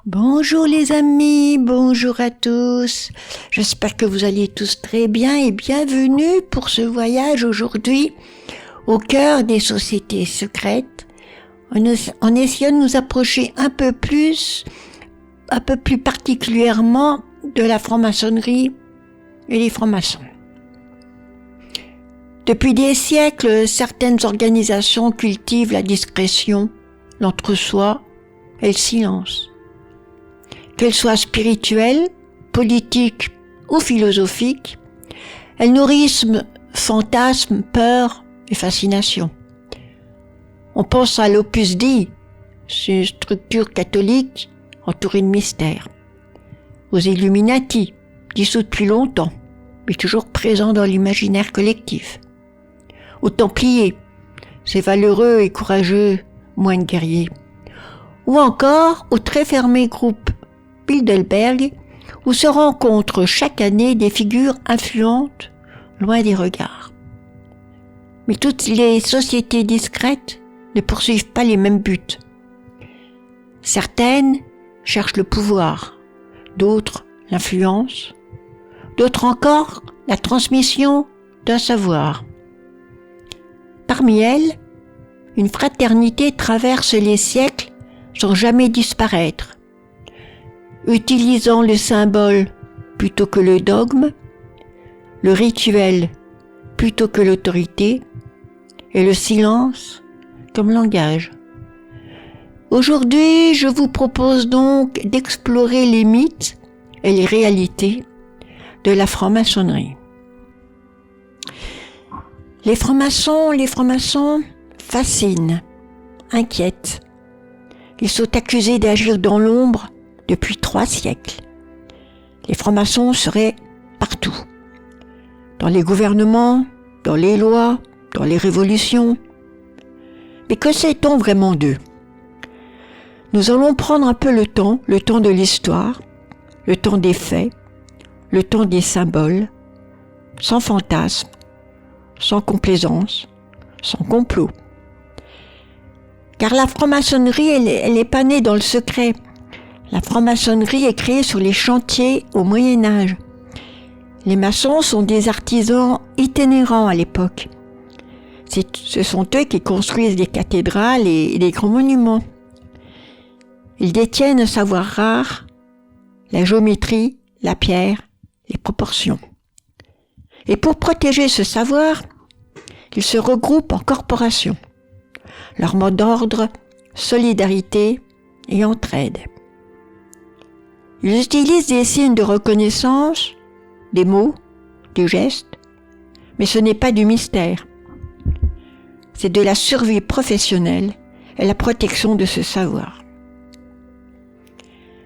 Bonjour les amis, bonjour à tous. J'espère que vous allez tous très bien et bienvenue pour ce voyage aujourd'hui au cœur des sociétés secrètes. En essayant de nous approcher un peu plus particulièrement de la franc-maçonnerie et des francs-maçons. Depuis des siècles, certaines organisations cultivent la discrétion, l'entre-soi et le silence. Qu'elles soient spirituelles, politiques ou philosophiques, elles nourrissent fantasmes, peurs et fascinations. On pense à l'Opus Dei, c'est une structure catholique entourée de mystères. Aux Illuminati, dissous depuis longtemps, mais toujours présents dans l'imaginaire collectif. Aux Templiers, ces valeureux et courageux moines guerriers. Ou encore au très fermé groupe Bilderberg, où se rencontrent chaque année des figures influentes, loin des regards. Mais toutes les sociétés discrètes ne poursuivent pas les mêmes buts. Certaines cherchent le pouvoir, d'autres l'influence, d'autres encore la transmission d'un savoir. Parmi elles, une fraternité traverse les siècles sans jamais disparaître, utilisant le symbole plutôt que le dogme, le rituel plutôt que l'autorité, et le silence comme langage. Aujourd'hui, je vous propose donc d'explorer les mythes et les réalités de la franc-maçonnerie. Les francs-maçons fascinent, inquiètent. Ils sont accusés d'agir dans l'ombre depuis 3 siècles. Les francs-maçons seraient partout. Dans les gouvernements, dans les lois, dans les révolutions. Mais que sait-on vraiment d'eux ? Nous allons prendre un peu le temps de l'histoire, le temps des faits, le temps des symboles, sans fantasme, sans complaisance, sans complot. Car la franc-maçonnerie, elle n'est pas née dans le secret. La franc-maçonnerie est créée sur les chantiers au Moyen-Âge. Les maçons sont des artisans itinérants à l'époque. Ce sont eux qui construisent des cathédrales et des grands monuments. Ils détiennent un savoir rare, la géométrie, la pierre, les proportions. Et pour protéger ce savoir, ils se regroupent en corporations. Leur mot d'ordre, solidarité et entraide. Ils utilisent des signes de reconnaissance, des mots, des gestes, mais ce n'est pas du mystère. C'est de la survie professionnelle et la protection de ce savoir.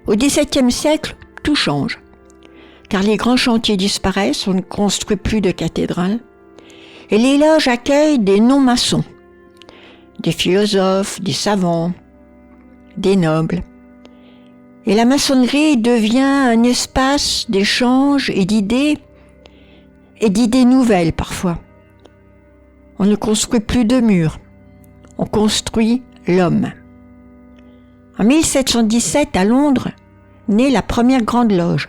Au XVIIe siècle, tout change, car les grands chantiers disparaissent, on ne construit plus de cathédrales, et les loges accueillent des non-maçons, des philosophes, des savants, des nobles. Et la maçonnerie devient un espace d'échange et d'idées nouvelles parfois. On ne construit plus de murs, on construit l'homme. En 1717, à Londres, naît la première grande loge.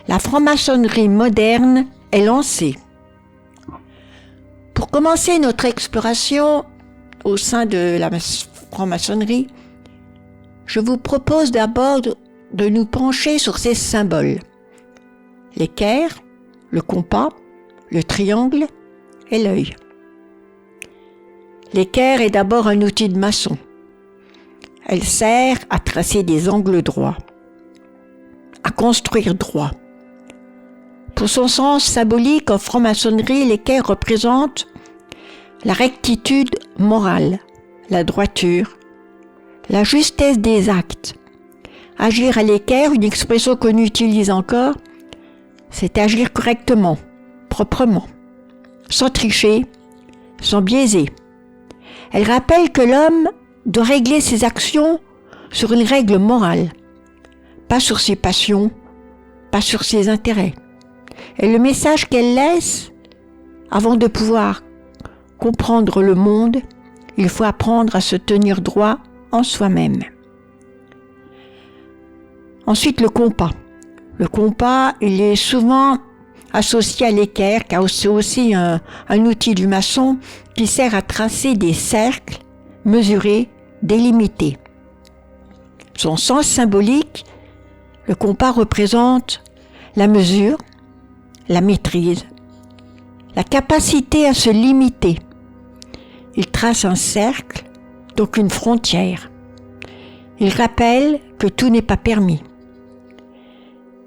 La franc-maçonnerie moderne est lancée. Pour commencer notre exploration au sein de la franc-maçonnerie, je vous propose d'abord de nous pencher sur ces symboles. L'équerre, le compas, le triangle et l'œil. L'équerre est d'abord un outil de maçon. Elle sert à tracer des angles droits, à construire droit. Pour son sens symbolique en franc-maçonnerie, l'équerre représente la rectitude morale, la droiture, la justesse des actes. Agir à l'équerre, une expression qu'on utilise encore, c'est agir correctement, proprement, sans tricher, sans biaiser. Elle rappelle que l'homme doit régler ses actions sur une règle morale, pas sur ses passions, pas sur ses intérêts. Et le message qu'elle laisse, avant de pouvoir comprendre le monde, il faut apprendre à se tenir droit en soi-même. Ensuite, le compas. Le compas, il est souvent associé à l'équerre, car c'est aussi un outil du maçon qui sert à tracer des cercles mesurés, délimités. Son sens symbolique, le compas représente la mesure, la maîtrise, la capacité à se limiter. Il trace un cercle, donc une frontière. Il rappelle que tout n'est pas permis.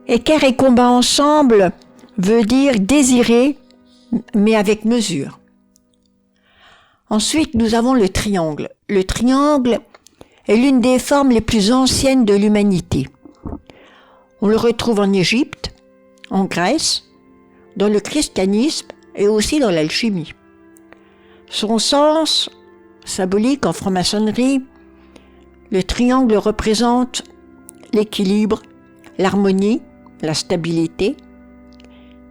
Équerre et compas ensemble veut dire désirer, mais avec mesure. Ensuite, nous avons le triangle. Le triangle est l'une des formes les plus anciennes de l'humanité. On le retrouve en Égypte, en Grèce, dans le christianisme et aussi dans l'alchimie. Son sens symbolique en franc-maçonnerie, le triangle représente l'équilibre, l'harmonie, la stabilité.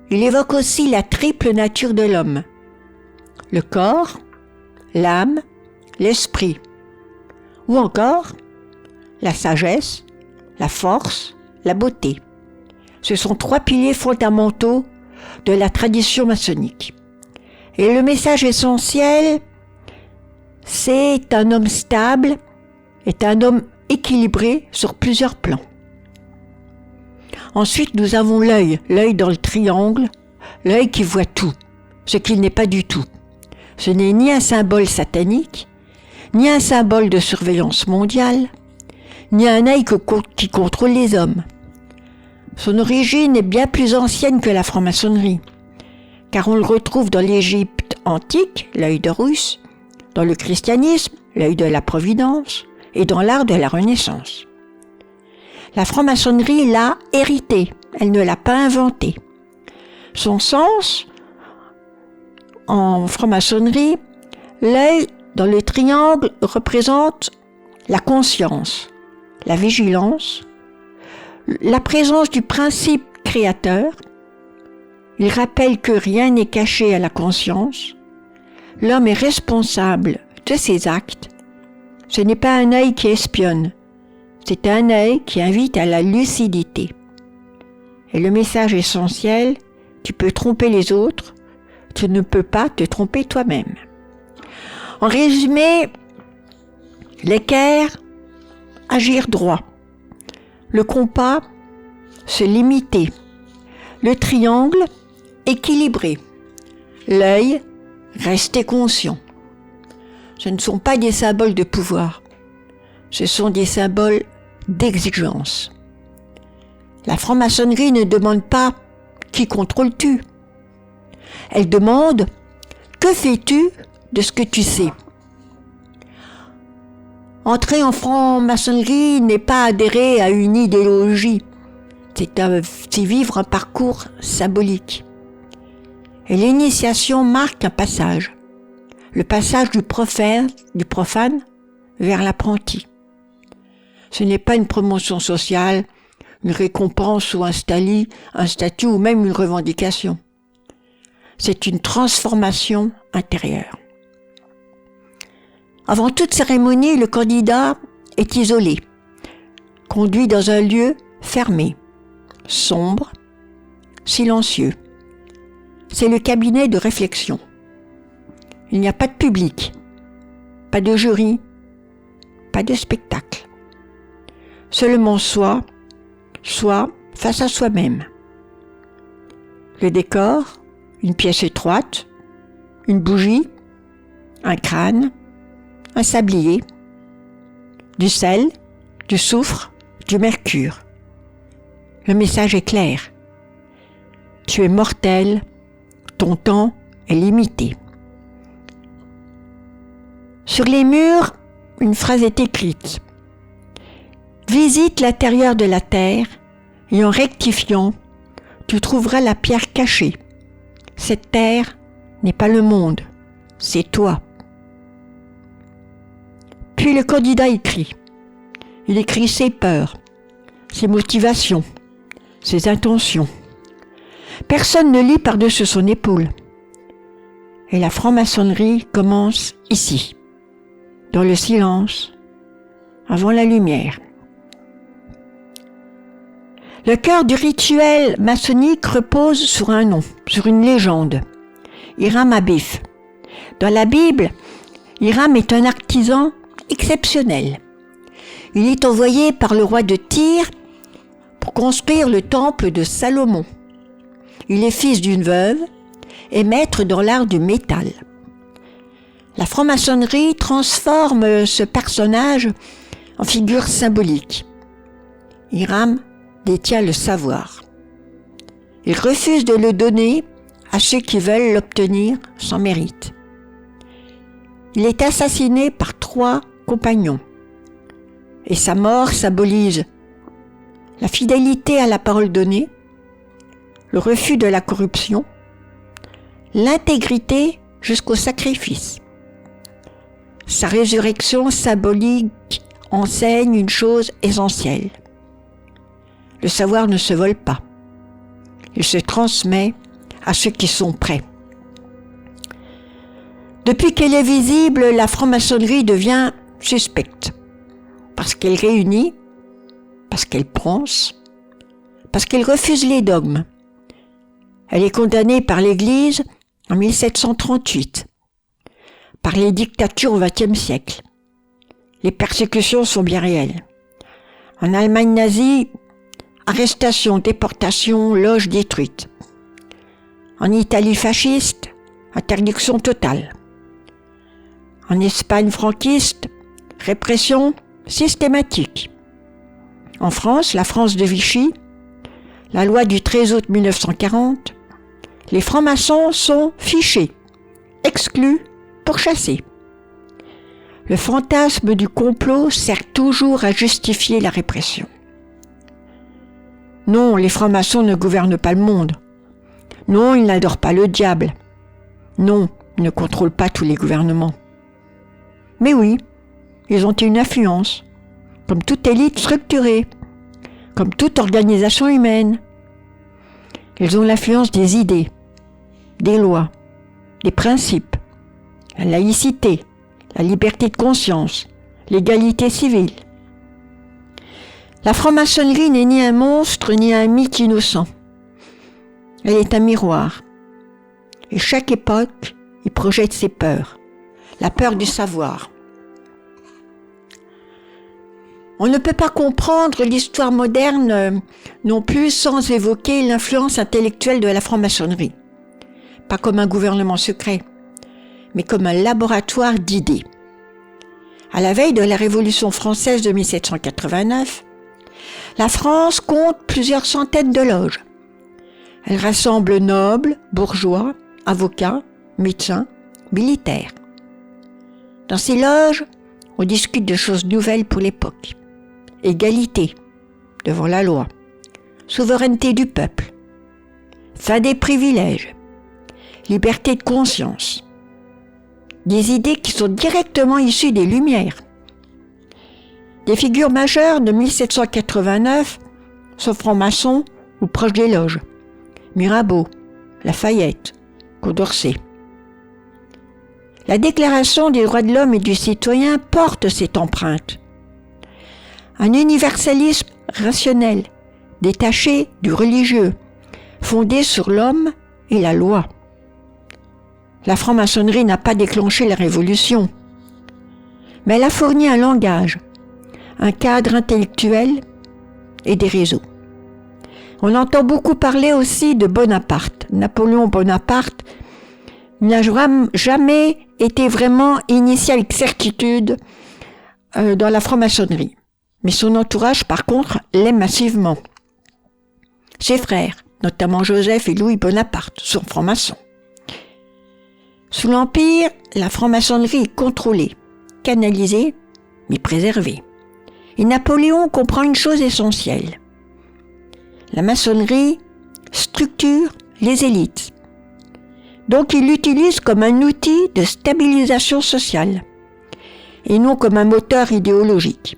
Il évoque aussi la triple nature de l'homme, le corps, l'âme, l'esprit, ou encore la sagesse, la force, la beauté. Ce sont trois piliers fondamentaux de la tradition maçonnique. Et le message essentiel, c'est un homme stable, est un homme équilibré sur plusieurs plans. Ensuite, nous avons l'œil dans le triangle, l'œil qui voit tout, ce qu'il n'est pas du tout. Ce n'est ni un symbole satanique, ni un symbole de surveillance mondiale, ni un œil qui contrôle les hommes. Son origine est bien plus ancienne que la franc-maçonnerie, car on le retrouve dans l'Égypte antique, l'œil d'Horus, dans le christianisme, l'œil de la providence, et dans l'art de la Renaissance. La franc-maçonnerie l'a hérité, elle ne l'a pas inventé. Son sens, en franc-maçonnerie, l'œil dans le triangle représente la conscience, la vigilance, la présence du principe créateur. Il rappelle que rien n'est caché à la conscience. L'homme est responsable de ses actes. Ce n'est pas un œil qui espionne, c'est un œil qui invite à la lucidité. Et le message essentiel, tu peux tromper les autres, tu ne peux pas te tromper toi-même. En résumé, l'équerre, agir droit. Le compas, se limiter. Le triangle, équilibrer. L'œil, rester conscient. Ce ne sont pas des symboles de pouvoir, ce sont des symboles d'exigence. La franc-maçonnerie ne demande pas « qui contrôles-tu ?» Elle demande « que fais-tu de ce que tu sais ?» Entrer en franc-maçonnerie n'est pas adhérer à une idéologie, c'est vivre un parcours symbolique. Et l'initiation marque un passage, le passage du profane vers l'apprenti. Ce n'est pas une promotion sociale, une récompense ou un statut ou même une revendication. C'est une transformation intérieure. Avant toute cérémonie, le candidat est isolé, conduit dans un lieu fermé, sombre, silencieux. C'est le cabinet de réflexion. Il n'y a pas de public, pas de jury, pas de spectacle. Seulement soi face à soi-même. Le décor, une pièce étroite, une bougie, un crâne, un sablier, du sel, du soufre, du mercure. Le message est clair. Tu es mortel, ton temps est limité. Sur les murs, une phrase est écrite. Visite l'intérieur de la terre et en rectifiant, tu trouveras la pierre cachée. Cette terre n'est pas le monde, c'est toi. Puis le candidat écrit. Il écrit ses peurs, ses motivations, ses intentions. Personne ne lit par-dessus son épaule. Et la franc-maçonnerie commence ici, dans le silence, avant la lumière. Le cœur du rituel maçonnique repose sur un nom, sur une légende. Hiram Abif. Dans la Bible, Hiram est un artisan exceptionnel. Il est envoyé par le roi de Tyr pour construire le temple de Salomon. Il est fils d'une veuve et maître dans l'art du métal. La franc-maçonnerie transforme ce personnage en figure symbolique. Hiram détient le savoir. Il refuse de le donner à ceux qui veulent l'obtenir sans mérite. Il est assassiné par 3 compagnons et sa mort symbolise la fidélité à la parole donnée, le refus de la corruption, l'intégrité jusqu'au sacrifice. Sa résurrection symbolique enseigne une chose essentielle. Le savoir ne se vole pas. Il se transmet à ceux qui sont prêts. Depuis qu'elle est visible, la franc-maçonnerie devient suspecte. Parce qu'elle réunit, parce qu'elle pense, parce qu'elle refuse les dogmes. Elle est condamnée par l'Église en 1738, par les dictatures au XXe siècle. Les persécutions sont bien réelles. En Allemagne nazie, arrestations, déportations, loges détruites. En Italie fasciste, interdiction totale. En Espagne franquiste, répression systématique. En France, la France de Vichy, la loi du 13 août 1940, les francs-maçons sont fichés, exclus, pourchassés. Le fantasme du complot sert toujours à justifier la répression. Non, les francs-maçons ne gouvernent pas le monde. Non, ils n'adorent pas le diable. Non, ils ne contrôlent pas tous les gouvernements. Mais oui, ils ont une influence, comme toute élite structurée, comme toute organisation humaine. Ils ont l'influence des idées, des lois, des principes, la laïcité, la liberté de conscience, l'égalité civile. La franc-maçonnerie n'est ni un monstre ni un mythe innocent. Elle est un miroir. Et chaque époque y projette ses peurs. La peur du savoir. On ne peut pas comprendre l'histoire moderne non plus sans évoquer l'influence intellectuelle de la franc-maçonnerie. Pas comme un gouvernement secret, mais comme un laboratoire d'idées. À la veille de la Révolution française de 1789, la France compte plusieurs centaines de loges. Elle rassemble nobles, bourgeois, avocats, médecins, militaires. Dans ces loges, on discute de choses nouvelles pour l'époque. Égalité devant la loi, souveraineté du peuple, fin des privilèges, liberté de conscience. Des idées qui sont directement issues des Lumières. Des figures majeures de 1789 sont francs-maçons ou proches des loges. Mirabeau, Lafayette, Condorcet. La Déclaration des droits de l'homme et du citoyen porte cette empreinte. Un universalisme rationnel, détaché du religieux, fondé sur l'homme et la loi. La franc-maçonnerie n'a pas déclenché la Révolution, mais elle a fourni un langage, un cadre intellectuel et des réseaux. On entend beaucoup parler aussi de Bonaparte. Napoléon Bonaparte n'a jamais été vraiment initié avec certitude dans la franc-maçonnerie. Mais son entourage, par contre, l'aime massivement. Ses frères, notamment Joseph et Louis Bonaparte, sont francs-maçons. Sous l'Empire, la franc-maçonnerie est contrôlée, canalisée, mais préservée. Et Napoléon comprend une chose essentielle. La maçonnerie structure les élites. Donc il l'utilise comme un outil de stabilisation sociale, et non comme un moteur idéologique.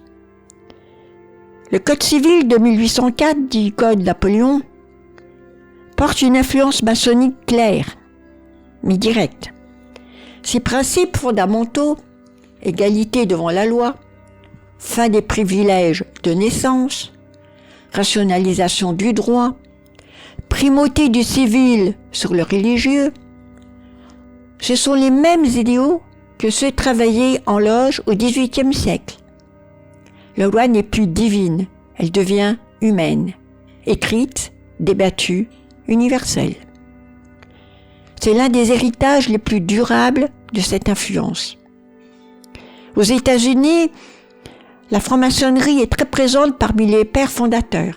Le Code civil de 1804, dit Code Napoléon, porte une influence maçonnique claire, mais directe. Ses principes fondamentaux, égalité devant la loi, fin des privilèges de naissance, rationalisation du droit, primauté du civil sur le religieux. Ce sont les mêmes idéaux que ceux travaillés en loge au XVIIIe siècle. La loi n'est plus divine, elle devient humaine, écrite, débattue, universelle. C'est l'un des héritages les plus durables de cette influence. Aux États-Unis, la franc-maçonnerie est très présente parmi les pères fondateurs.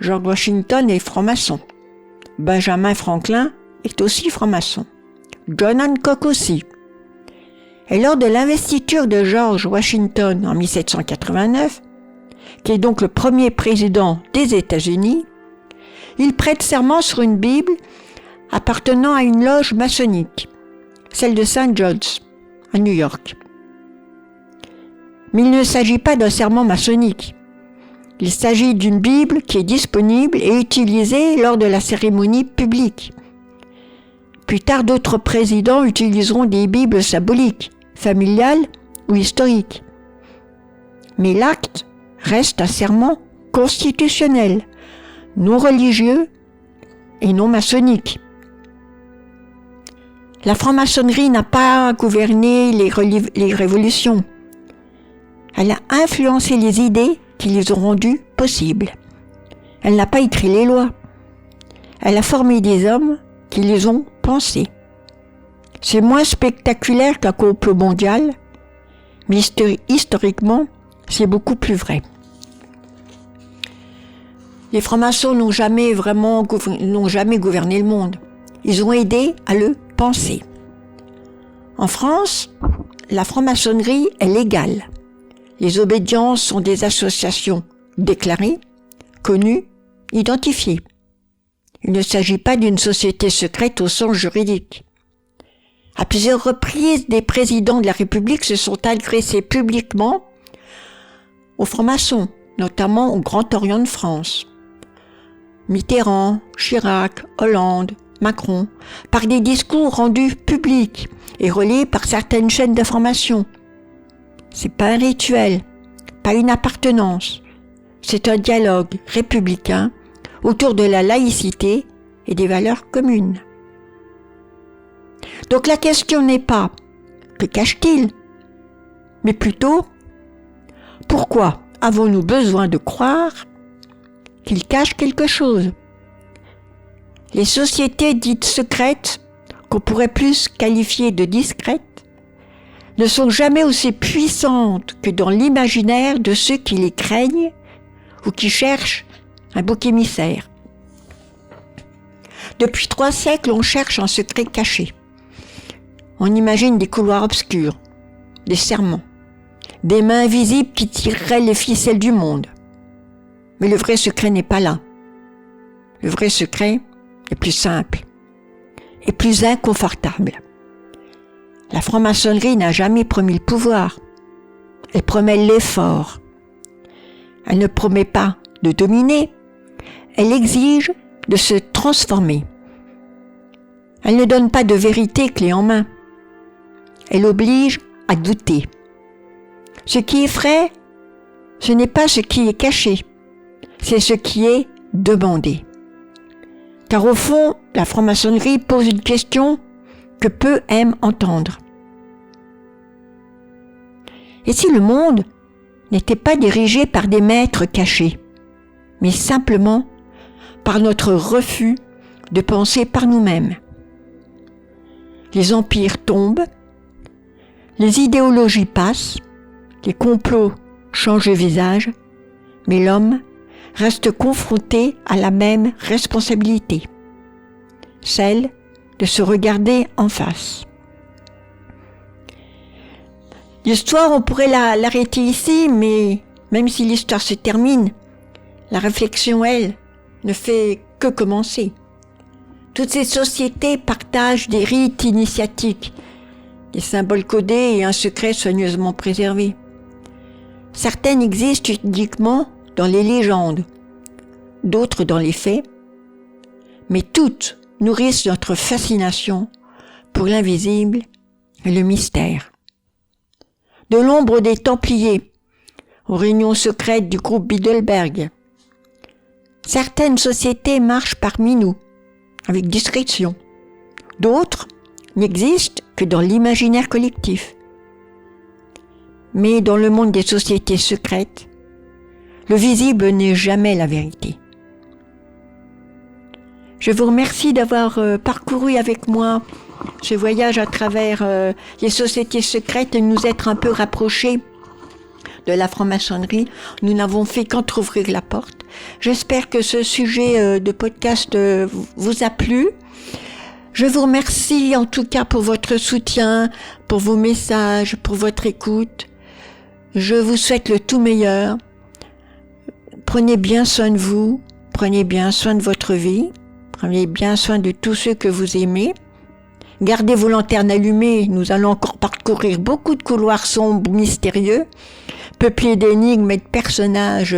George Washington est franc-maçon. Benjamin Franklin est aussi franc-maçon. John Hancock aussi. Et lors de l'investiture de George Washington en 1789, qui est donc le premier président des États-Unis, il prête serment sur une Bible appartenant à une loge maçonnique, celle de St. John's, à New York. Mais il ne s'agit pas d'un serment maçonnique. Il s'agit d'une Bible qui est disponible et utilisée lors de la cérémonie publique. Plus tard, d'autres présidents utiliseront des Bibles symboliques, familiales ou historiques. Mais l'acte reste un serment constitutionnel, non religieux et non maçonnique. La franc-maçonnerie n'a pas gouverné les révolutions. Elle a influencé les idées qui les ont rendues possibles. Elle n'a pas écrit les lois. Elle a formé des hommes qui les ont pensées. C'est moins spectaculaire qu'un complot mondial, mais historiquement, c'est beaucoup plus vrai. Les francs-maçons n'ont jamais gouverné le monde. Ils ont aidé à le penser. En France, la franc-maçonnerie est légale. Les obédiences sont des associations déclarées, connues, identifiées. Il ne s'agit pas d'une société secrète au sens juridique. À plusieurs reprises, des présidents de la République se sont adressés publiquement aux francs-maçons, notamment au Grand Orient de France. Mitterrand, Chirac, Hollande, Macron, par des discours rendus publics et relayés par certaines chaînes d'information. C'est pas un rituel, pas une appartenance. C'est un dialogue républicain autour de la laïcité et des valeurs communes. Donc la question n'est pas « que cache-t-il ?», mais plutôt « pourquoi avons-nous besoin de croire qu'il cache quelque chose ?» Les sociétés dites secrètes, qu'on pourrait plus qualifier de discrètes, ne sont jamais aussi puissantes que dans l'imaginaire de ceux qui les craignent ou qui cherchent un bouc émissaire. Depuis 3 siècles, on cherche un secret caché. On imagine des couloirs obscurs, des serments, des mains invisibles qui tireraient les ficelles du monde. Mais le vrai secret n'est pas là. Le vrai secret est plus simple et plus inconfortable. La franc-maçonnerie n'a jamais promis le pouvoir. Elle promet l'effort. Elle ne promet pas de dominer. Elle exige de se transformer. Elle ne donne pas de vérité clé en main. Elle oblige à douter. Ce qui effraie, ce n'est pas ce qui est caché, c'est ce qui est demandé. Car au fond, la franc-maçonnerie pose une question que peu aiment entendre. Et si le monde n'était pas dirigé par des maîtres cachés, mais simplement par notre refus de penser par nous-mêmes? Les empires tombent, les idéologies passent, les complots changent de visage, mais l'homme reste confronté à la même responsabilité, celle de se regarder en face. L'histoire, on pourrait l'arrêter ici, mais même si l'histoire se termine, la réflexion, elle, ne fait que commencer. Toutes ces sociétés partagent des rites initiatiques, des symboles codés et un secret soigneusement préservé. Certaines existent uniquement dans les légendes, d'autres dans les faits, mais toutes nourrissent notre fascination pour l'invisible et le mystère. De l'ombre des Templiers aux réunions secrètes du groupe Bilderberg, Certaines sociétés marchent parmi nous, avec discrétion. D'autres n'existent que dans l'imaginaire collectif. Mais dans le monde des sociétés secrètes, le visible n'est jamais la vérité. Je vous remercie d'avoir parcouru avec moi ce voyage à travers les sociétés secrètes et nous être un peu rapprochés de la franc-maçonnerie. Nous n'avons fait qu'entrouvrir la porte. J'espère que ce sujet de podcast vous a plu. Je vous remercie en tout cas pour votre soutien, pour vos messages, pour votre écoute. Je vous souhaite le tout meilleur. Prenez bien soin de vous, prenez bien soin de votre vie, prenez bien soin de tous ceux que vous aimez. Gardez vos lanternes allumées, nous allons encore parcourir beaucoup de couloirs sombres, mystérieux, peuplés d'énigmes et de personnages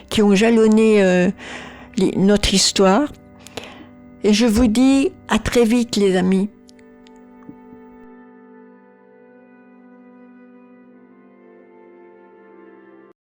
qui ont jalonné notre histoire. Et je vous dis à très vite les amis.